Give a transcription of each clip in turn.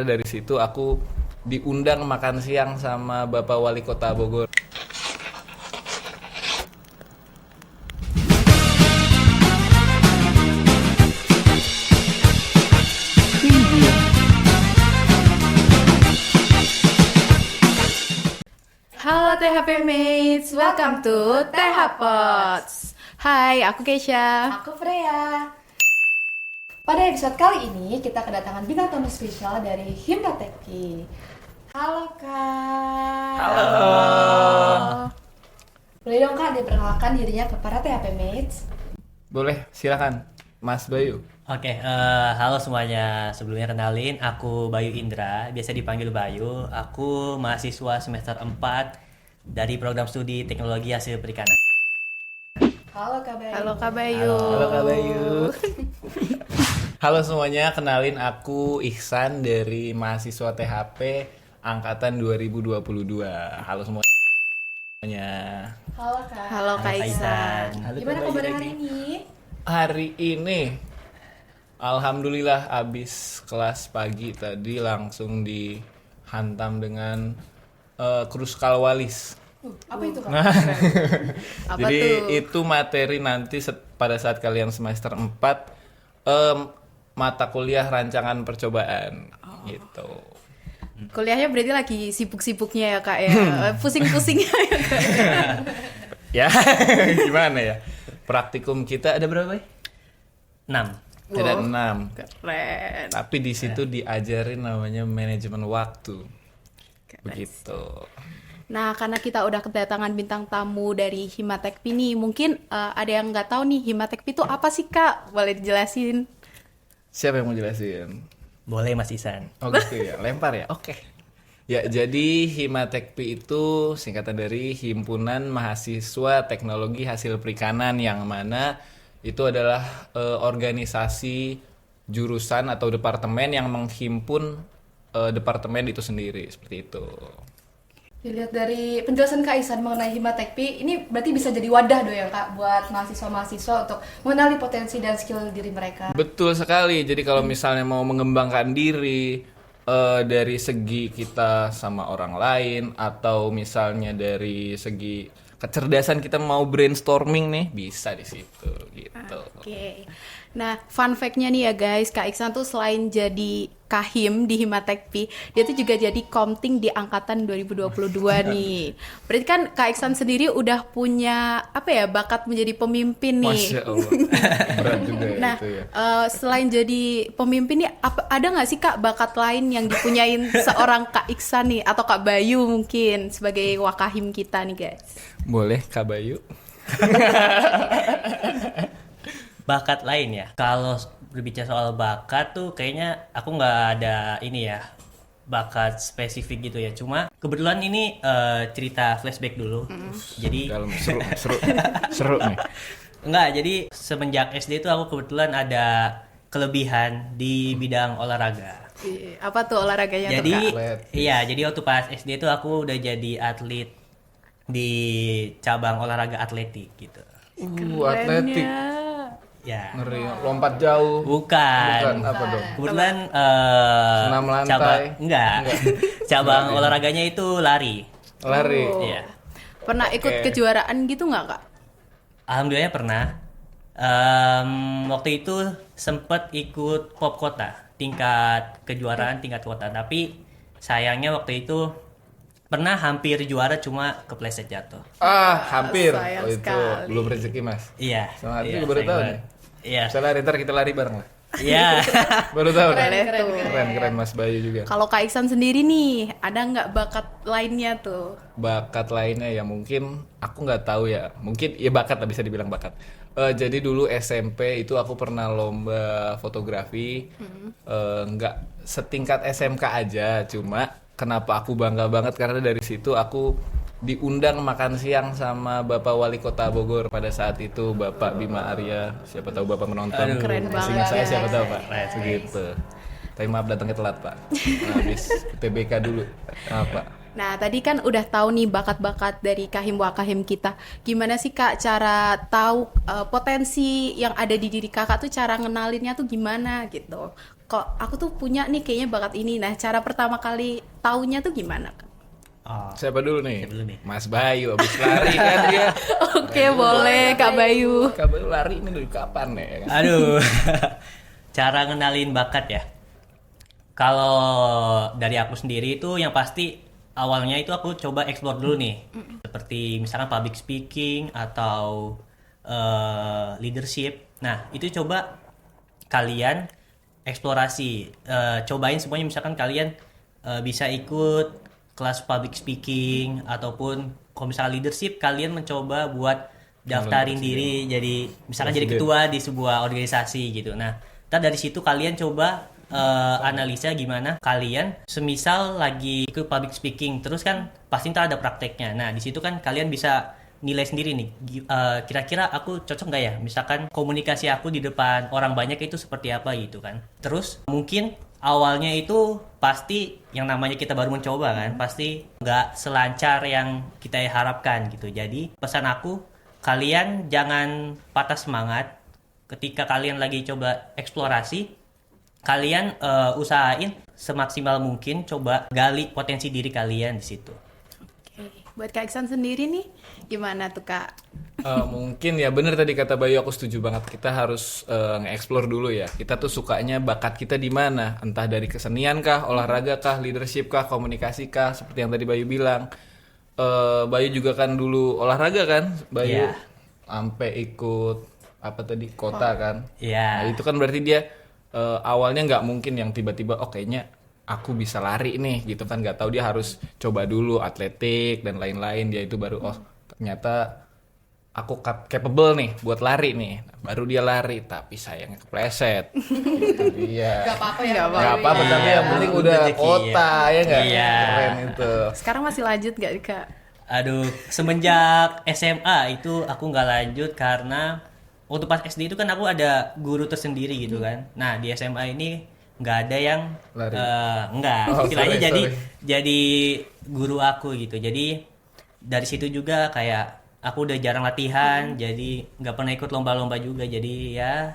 Dari situ aku diundang makan siang sama Bapak Wali Kota Bogor. Halo THP Mates, welcome to TH Pots. Hai, aku Keisha. Aku Freya. Pada episode kali ini kita kedatangan bintang tamu spesial dari Himnatekpi. Halo Kak. Halo. Boleh dong Kak diperkenalkan dirinya ke para THP Mates? Boleh, silakan Mas Bayu. Oke, halo semuanya. Sebelumnya kenalin, aku Bayu Indra, biasa dipanggil Bayu. Aku mahasiswa semester 4 dari program studi Teknologi Hasil Perikanan. Halo Kak Bayu. Halo Kak Bayu. Halo Kak Bayu. Halo semuanya, kenalin aku Ihsan dari mahasiswa THP angkatan 2022. Halo semuanya. Halo Kak. Halo Kak Iksan. Halo, Gimana Kak Bayu kabar lagi. hari ini? Hari ini alhamdulillah abis kelas pagi tadi langsung dihantam dengan Kruskal-Wallis. Apa itu Kak? Apa Jadi tuh? itu materi nanti pada saat kalian semester 4 mata kuliah rancangan percobaan gitu. Kuliahnya berarti lagi sibuk-sibuknya ya Kak ya. Pusing-pusingnya ya Kak. Ya, gimana ya? Praktikum kita ada berapa ya? 6. Ada Wow. 6. Keren. Tapi di situ diajarin namanya manajemen waktu. Keren. Begitu. Nah, karena kita udah kedatangan bintang tamu dari Himnatekpi nih, mungkin ada yang nggak tahu nih Himnatekpi itu apa sih Kak? Boleh dijelasin? Siapa yang mau jelasin? Boleh Mas Isan. Oh gitu ya, lempar ya. Oke. Ya, jadi Himnatekpi itu singkatan dari Himpunan Mahasiswa Teknologi Hasil Perikanan, yang mana itu adalah organisasi jurusan atau departemen yang menghimpun departemen itu sendiri, seperti itu. Dilihat dari penjelasan Kak Ihsan mengenai Himnatekpi, ini berarti bisa jadi wadah dong ya Kak buat mahasiswa-mahasiswa untuk mengenali potensi dan skill diri mereka. Betul sekali. Jadi kalau misalnya mau mengembangkan diri dari segi kita sama orang lain, atau misalnya dari segi kecerdasan kita mau brainstorming nih, bisa di situ gitu. Oke. Nah, fun fact-nya nih ya guys, Kak Iksan tuh selain jadi Kahim di Himnatekpi, dia tuh juga jadi Komting di angkatan 2022 nih. Berarti kan Kak Iksan sendiri udah punya apa ya, bakat menjadi pemimpin nih. Masya Allah. Berat juga ya Nah, itu ya. selain jadi pemimpin nih, ada nggak sih Kak bakat lain yang dipunyain seorang Kak Iksan nih, atau Kak Bayu mungkin sebagai wakahim kita nih guys? Boleh Kak Bayu? Bakat lain ya. Kalau berbicara soal bakat tuh kayaknya aku nggak ada ini ya, bakat spesifik gitu ya. Cuma kebetulan ini cerita flashback dulu. Jadi Dalam seru nih. enggak, jadi semenjak SD itu aku kebetulan ada kelebihan di bidang olahraga. Apa tuh olahraganya Jadi tuh Kak? Atletis. iya, jadi waktu pas SD itu aku udah jadi atlet di cabang olahraga atletik gitu. Atletik. Kerennya. Ya. Ngeri, lompat jauh. Bukan. Apa dong? Kebetulan Senam lantai? cabang enggak. Cabang Enggak, ya? olahraganya itu lari. Lari. Oh. Iya. Pernah ikut Oke. kejuaraan gitu nggak Kak? Alhamdulillah pernah. Waktu itu sempet ikut pop kota, tingkat kejuaraan tingkat kota, tapi sayangnya waktu itu pernah hampir juara, cuma kepleset jatuh. Hampir. Sayang Oh, itu sekali. belum rezeki Mas. Iya. Semangat, iya, itu baru sayang tahu banget. nih. Iya. Bisa lari, ntar kita lari bareng lah. Iya. Baru tahu nih. Boleh tuh. Keren Mas Bayu juga. Kalau Kak Iksan sendiri nih, ada nggak bakat lainnya tuh? Bakat lainnya ya mungkin aku nggak tahu ya. Mungkin ya bakat lah, bisa dibilang bakat. Jadi dulu SMP itu aku pernah lomba fotografi. Nggak setingkat SMK aja, cuma kenapa aku bangga banget karena dari situ aku diundang makan siang sama Bapak Wali Kota Bogor pada saat itu, Bapak Bima Arya. Siapa tahu Bapak menonton. Aduh, keren Masih banget, ingat saya, siapa guys. tahu Pak. Begitu. Tapi maaf datangnya telat Pak. Habis TBK dulu. Maaf Pak. Nah, tadi kan udah tahu nih bakat-bakat dari Kahim Wakahim kita. Gimana sih Kak cara tahu potensi yang ada di diri Kakak tuh, cara ngenalinnya tuh gimana gitu? kok aku tuh punya nih kayaknya bakat ini. Nah, cara pertama kali taunya tuh gimana, Kak? Oh, Siapa dulu nih? Siapa dulu nih? Mas Bayu abis lari kan dia. Oke, boleh Kak Bayu. Kak Bayu lari ini dari kapan ya? Kan? aduh. Cara ngenalin bakat ya. Kalau dari aku sendiri itu yang pasti awalnya itu aku coba explore dulu nih. Seperti misalkan public speaking atau leadership. Nah, itu coba kalian eksplorasi, cobain semuanya. Misalkan kalian bisa ikut kelas public speaking ataupun kalau misalnya leadership, kalian mencoba buat daftarin diri jadi misalkan jadi ketua di sebuah organisasi gitu. Nah, ntar dari situ kalian coba analisa gimana kalian semisal lagi ikut public speaking, terus kan pasti ntar ada prakteknya. Nah, di situ kan kalian bisa nilai sendiri nih, kira-kira aku cocok nggak ya, misalkan komunikasi aku di depan orang banyak itu seperti apa gitu kan. Terus mungkin awalnya itu pasti yang namanya kita baru mencoba kan, pasti nggak selancar yang kita harapkan gitu. Jadi pesan aku, kalian jangan patah semangat ketika kalian lagi coba eksplorasi. Kalian usahain semaksimal mungkin, coba gali potensi diri kalian di situ. Oke, buat Kak Iksan sendiri nih, gimana tuh Kak? Mungkin ya bener tadi kata Bayu, aku setuju banget. Kita harus nge-explore dulu ya. Kita tuh sukanya bakat kita di mana? Entah dari kesenian kah, olahraga kah, leadership kah, komunikasi kah, seperti yang tadi Bayu bilang. Bayu juga kan dulu olahraga kan, Bayu Iya. sampai ikut apa tadi kota kan. Iya. Nah, itu kan berarti dia awalnya nggak mungkin yang tiba-tiba kayaknya aku bisa lari nih gitu kan, nggak tahu, dia harus coba dulu atletik dan lain-lain. Dia itu baru ternyata aku capable nih buat lari nih. Baru dia lari, tapi sayangnya kepleset. Itu dia. Gak apa-apa ya. Nggak Kak Bayu Nggak apa-apa, ya. tapi yang penting udah Rezeki, kota ya nggak? Iya. Keren itu. Sekarang masih lanjut gak Kak? Aduh, semenjak SMA itu aku nggak lanjut karena waktu pas SD itu kan aku ada guru tersendiri gitu kan. Nah, di SMA ini nggak ada yang Lari. nggak, Oh, istilahnya sorry. jadi guru aku gitu. Jadi dari situ juga kayak aku udah jarang latihan, jadi nggak pernah ikut lomba-lomba juga. Jadi ya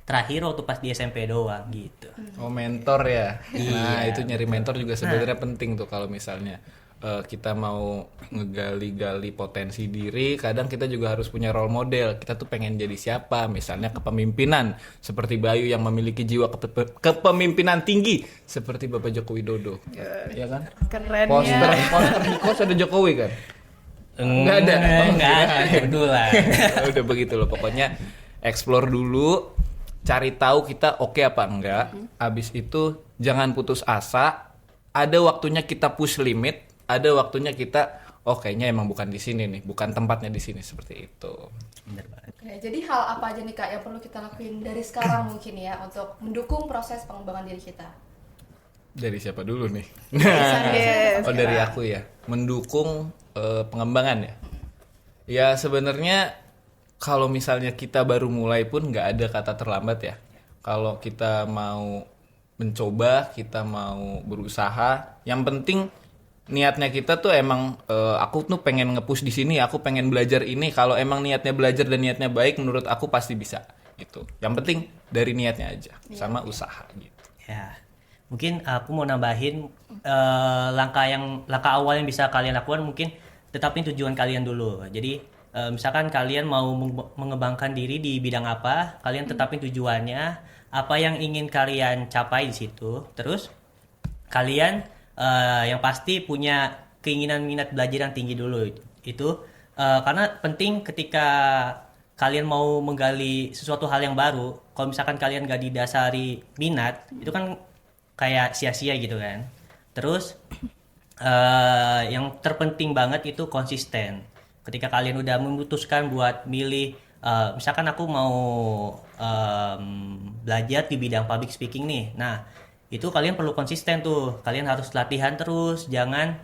terakhir waktu pas di SMP doang gitu. Oh, mentor ya. Nah, Iya. itu nyari mentor juga sebenarnya penting tuh kalau misalnya kita mau ngegali-gali potensi diri. Kadang kita juga harus punya role model. Kita tuh pengen jadi siapa? Misalnya kepemimpinan, seperti Bayu yang memiliki jiwa kepemimpinan tinggi seperti Bapak Joko Widodo. Ya kan? Keren Poster ya. di kos ada Jokowi kan? Nggak ada. Nggak ada, kebetulan. Udah begitu loh, pokoknya explore dulu, cari tahu kita oke apa enggak. Abis itu jangan putus asa. Ada waktunya kita push limit, ada waktunya kita kayaknya emang bukan di sini nih, bukan tempatnya di sini, seperti itu. Bener banget. Oke, jadi hal apa aja nih Kak yang perlu kita lakuin dari sekarang mungkin ya untuk mendukung proses pengembangan diri kita? Dari siapa dulu nih? Yes. Oh, dari aku ya. Mendukung pengembangan ya. Ya sebenarnya kalau misalnya kita baru mulai pun nggak ada kata terlambat ya. Kalau kita mau mencoba, kita mau berusaha, yang penting niatnya kita tuh emang aku tuh pengen nge-push di sini, aku pengen belajar ini. Kalau emang niatnya belajar dan niatnya baik, menurut aku pasti bisa gitu. Yang penting dari niatnya aja sama usaha gitu. Ya, mungkin aku mau nambahin langkah awal yang bisa kalian lakukan, mungkin tetapin tujuan kalian dulu. Jadi misalkan kalian mau mengembangkan diri di bidang apa, kalian tetapin tujuannya, apa yang ingin kalian capai di situ. Terus kalian yang pasti punya keinginan minat belajar yang tinggi dulu. Itu karena penting ketika kalian mau menggali sesuatu hal yang baru, kalau misalkan kalian gak didasari minat, itu kan kayak sia-sia gitu kan. Terus yang terpenting banget itu konsisten. Ketika kalian udah memutuskan buat milih, misalkan aku mau belajar di bidang public speaking nih, nah itu kalian perlu konsisten tuh. Kalian harus latihan terus, jangan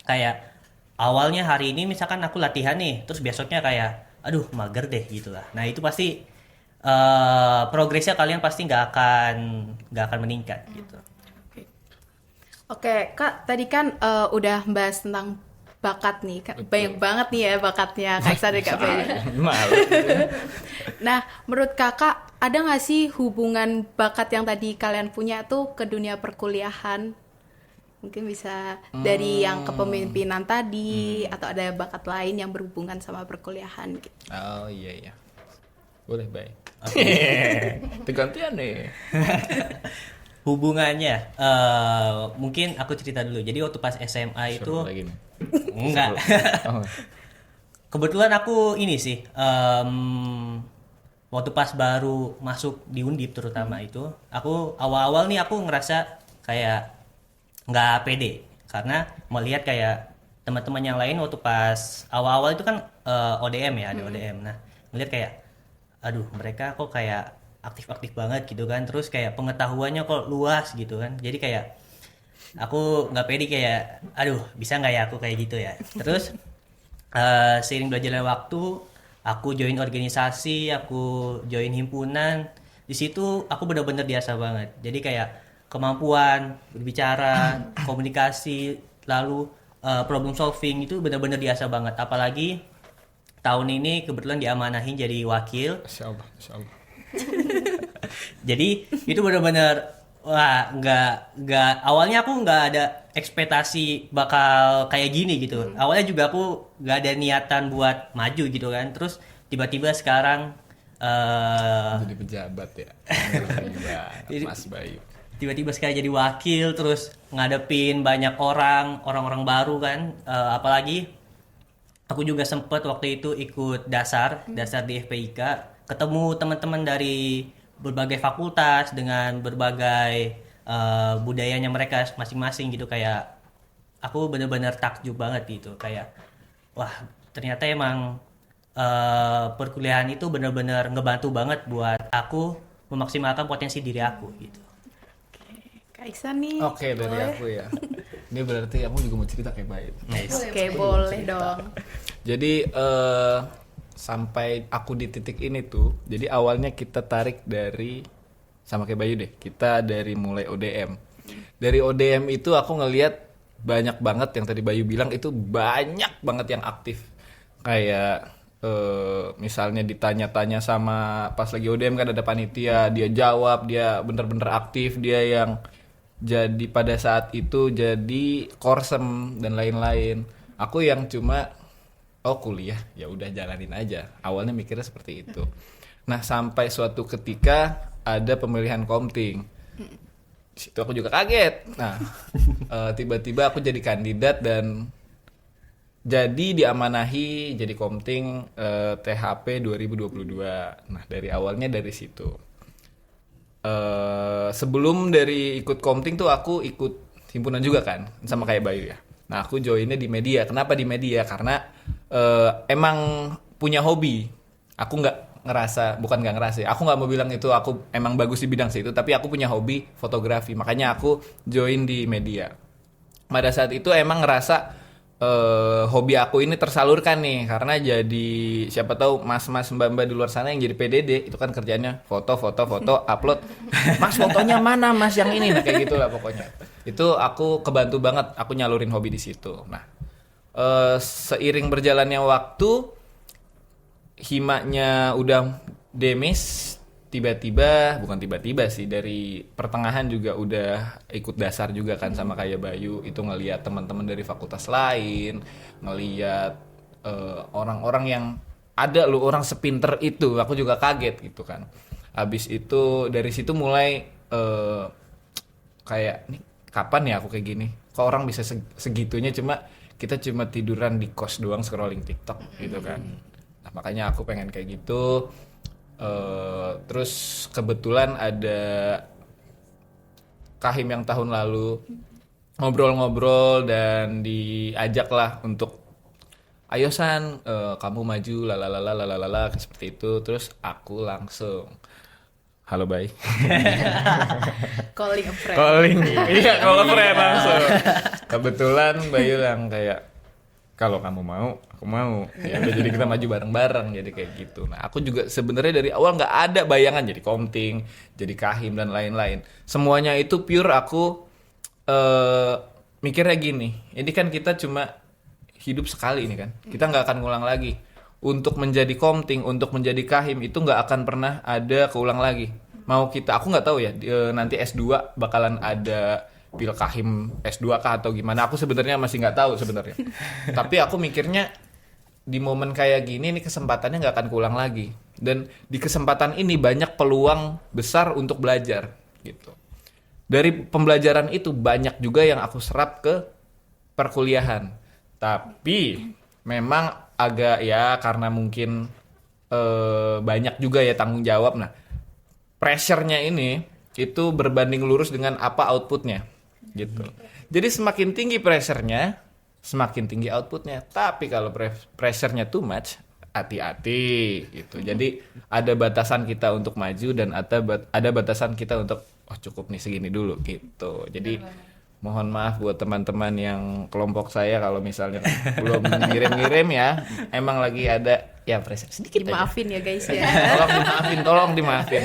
kayak awalnya hari ini misalkan aku latihan nih, terus besoknya kayak aduh mager deh gitu lah. Nah itu pasti progresnya kalian pasti nggak akan meningkat gitu. Oke, Kak, tadi kan udah bahas tentang bakat nih. Banyak banget nih ya bakatnya Kak Iksan dan Kak Bayu. Malu. Nah, menurut Kakak ada nggak sih hubungan bakat yang tadi kalian punya tuh ke dunia perkuliahan? Mungkin bisa dari yang kepemimpinan tadi, atau ada bakat lain yang berhubungan sama perkuliahan gitu. Oh iya. Boleh, baik. Gantian nih. Hubungannya, mungkin aku cerita dulu. Jadi waktu pas SMA itu Seru lagi nih. enggak. Oh. Kebetulan aku ini sih, waktu pas baru masuk di Undip terutama itu, aku awal-awal nih aku ngerasa kayak nggak pede karena melihat kayak teman-teman yang lain waktu pas awal-awal itu kan ODM ya, ada ODM. Nah, melihat kayak aduh mereka kok kayak aktif-aktif banget gitu kan, terus kayak pengetahuannya kok luas gitu kan, jadi kayak aku nggak pede kayak aduh bisa nggak ya aku kayak gitu ya. Terus seiring berjalannya waktu aku join organisasi, aku join himpunan, di situ aku benar-benar biasa banget, jadi kayak kemampuan berbicara, komunikasi, lalu problem solving itu benar-benar biasa banget. Apalagi tahun ini kebetulan diamanahin jadi wakil. Masya Allah. Jadi itu benar-benar wah nggak awalnya aku nggak ada ekspektasi bakal kayak gini gitu. Awalnya juga aku nggak ada niatan buat maju gitu kan. Terus tiba-tiba sekarang Jadi pejabat ya. Mas Bayu. tiba-tiba sekarang jadi wakil, terus ngadepin banyak orang-orang baru kan. Apalagi aku juga sempet waktu itu ikut dasar di FPIK, ketemu teman-teman dari berbagai fakultas dengan berbagai budayanya mereka masing-masing gitu. Kayak aku benar-benar takjub banget gitu, kayak wah ternyata emang perkuliahan itu benar-benar ngebantu banget buat aku memaksimalkan potensi diri aku gitu. Kak Iksan nih. Oke, dari boleh? aku ya. Ini berarti aku juga mau cerita kayak Bayu. Oke, boleh dong. Jadi sampai aku di titik ini tuh, jadi awalnya kita tarik dari sama kayak Bayu deh. Kita dari mulai ODM. Dari ODM itu aku ngelihat banyak banget yang tadi Bayu bilang itu banyak banget yang aktif. Kayak misalnya ditanya-tanya sama pas lagi ODM kan ada panitia, dia jawab, dia bener-bener aktif, dia yang jadi pada saat itu jadi korsem dan lain-lain. Aku yang cuma kuliah ya udah jalanin aja. Awalnya mikirnya seperti itu. Nah, sampai suatu ketika ada pemilihan komting. Di situ aku juga kaget. Nah, tiba-tiba aku jadi kandidat dan jadi diamanahi jadi komting THP 2022. Nah, dari awalnya dari situ. Sebelum dari ikut komting tuh aku ikut himpunan juga kan, sama kayak Bayu ya. Nah, aku joinnya di media. Kenapa di media? Karena emang punya hobi. Aku nggak ngerasa ya. Aku nggak mau bilang itu aku emang bagus di bidang situ, tapi aku punya hobi fotografi. Makanya aku join di media. Pada saat itu emang ngerasa hobi aku ini tersalurkan nih, karena jadi siapa tahu mas-mas mbak-mbak di luar sana yang jadi PDD itu kan kerjanya foto upload. Mas fotonya mana mas yang ini, nah kayak gitulah pokoknya. Itu aku kebantu banget, aku nyalurin hobi di situ. Nah, seiring berjalannya waktu, himanya udah demis, bukan tiba-tiba sih, dari pertengahan juga udah ikut dasar juga kan sama kayak Bayu. Itu ngelihat teman-teman dari fakultas lain, ngelihat orang-orang yang ada loh orang sepinter itu, aku juga kaget gitu kan. Habis itu dari situ mulai kayak nih kapan ya aku kayak gini, kok orang bisa segitunya, kita cuma tiduran di kos doang scrolling TikTok gitu kan. Nah, makanya aku pengen kayak gitu. Terus kebetulan ada Kahim yang tahun lalu ngobrol-ngobrol dan diajak lah untuk ayo San, kamu maju lalalala seperti itu. Terus aku langsung halo Bay. Calling a friend. Iya, call a friend langsung. Kebetulan Bayu yang kayak kalau kamu mau, aku mau. Ya udah, jadi kita maju bareng-bareng, jadi kayak gitu. Nah, aku juga sebenarnya dari awal nggak ada bayangan jadi komting, jadi kahim dan lain-lain. Semuanya itu pure aku mikirnya gini. Ini kan kita cuma hidup sekali ini kan. Kita nggak akan ngulang lagi. untuk menjadi komting, untuk menjadi kahim itu nggak akan pernah ada keulang lagi. Mau kita, aku nggak tahu ya nanti S2 bakalan ada pil kahim S2 kah atau gimana. Aku sebenarnya masih nggak tahu sebenarnya. Tapi aku mikirnya di momen kayak gini ini kesempatannya nggak akan keulang lagi. Dan di kesempatan ini banyak peluang besar untuk belajar gitu. Dari pembelajaran itu banyak juga yang aku serap ke perkuliahan. Tapi memang agak ya karena mungkin banyak juga ya tanggung jawab. Nah, pressure-nya ini itu berbanding lurus dengan apa outputnya gitu. Jadi semakin tinggi pressure-nya, semakin tinggi outputnya. Tapi kalau pressure-nya too much, hati-hati gitu. Jadi ada batasan kita untuk maju dan ada batasan kita untuk cukup nih segini dulu gitu. Jadi mohon maaf buat teman-teman yang kelompok saya kalau misalnya belum ngirim-ngirim ya, emang lagi ada ya pressure sedikit Dimaafin ya guys ya. aja. Tolong dimaafin.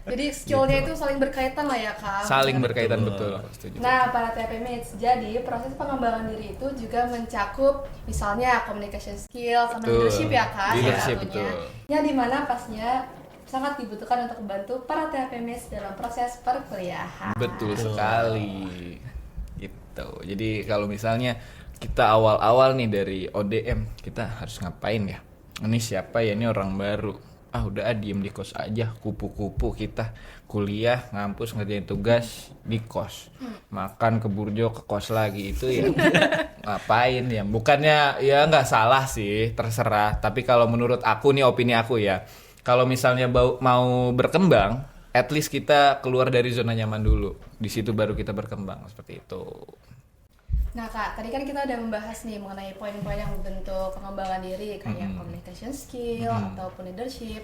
Jadi skillnya itu saling berkaitan lah ya Kak. Saling berkaitan betul. Setuju. Nah, para TPMates, jadi proses pengembangan diri itu juga mencakup misalnya communication skill sama Betul. leadership ya Kak, Leadership, salah satunya. betul. Yang dimana pastinya sangat dibutuhkan untuk membantu para TPMates dalam proses perkuliahan. Betul sekali. Gitu. Jadi kalau misalnya kita awal-awal nih dari ODM, kita harus ngapain ya? Ini siapa ya? Ini orang baru. Udah diem di kos aja, kupu-kupu kita kuliah, ngampus, ngerjain tugas di kos. Makan ke burjo, ke kos lagi, itu ya ngapain ya? Bukannya ya nggak salah sih, terserah. Tapi kalau menurut aku nih, opini aku ya, kalau misalnya mau berkembang, at least kita keluar dari zona nyaman dulu. Di situ baru kita berkembang, seperti itu. Nah Kak, tadi kan kita udah membahas nih mengenai poin-poin yang membentuk pengembangan diri kayak communication skill ataupun leadership.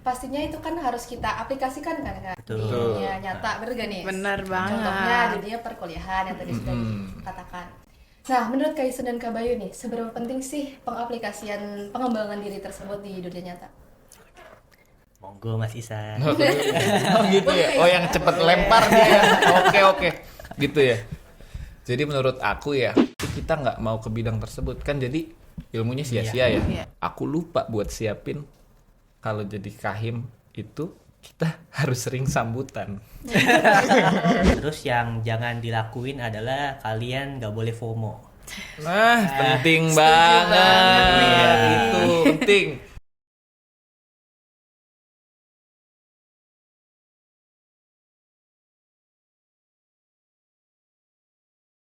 Pastinya itu kan harus kita aplikasikan kan Kak di dunia nyata, bener gak nih? Bener banget. Contohnya di dunia perkuliahan yang tadi sudah dikatakan. Nah, menurut Kak Isen dan Kak Bayu nih, seberapa penting sih pengaplikasian pengembangan diri tersebut di dunia nyata? Monggo Mas Isan. Oh gitu ya. Oh yang cepet lempar dia. Oke. Gitu ya. Jadi menurut aku ya, kita nggak mau ke bidang tersebut kan, jadi ilmunya sia-sia ya. Iya. Aku lupa buat siapin kalau jadi kahim itu kita harus sering sambutan. Terus yang jangan dilakuin adalah kalian nggak boleh FOMO. Nah, penting banget. Itu penting.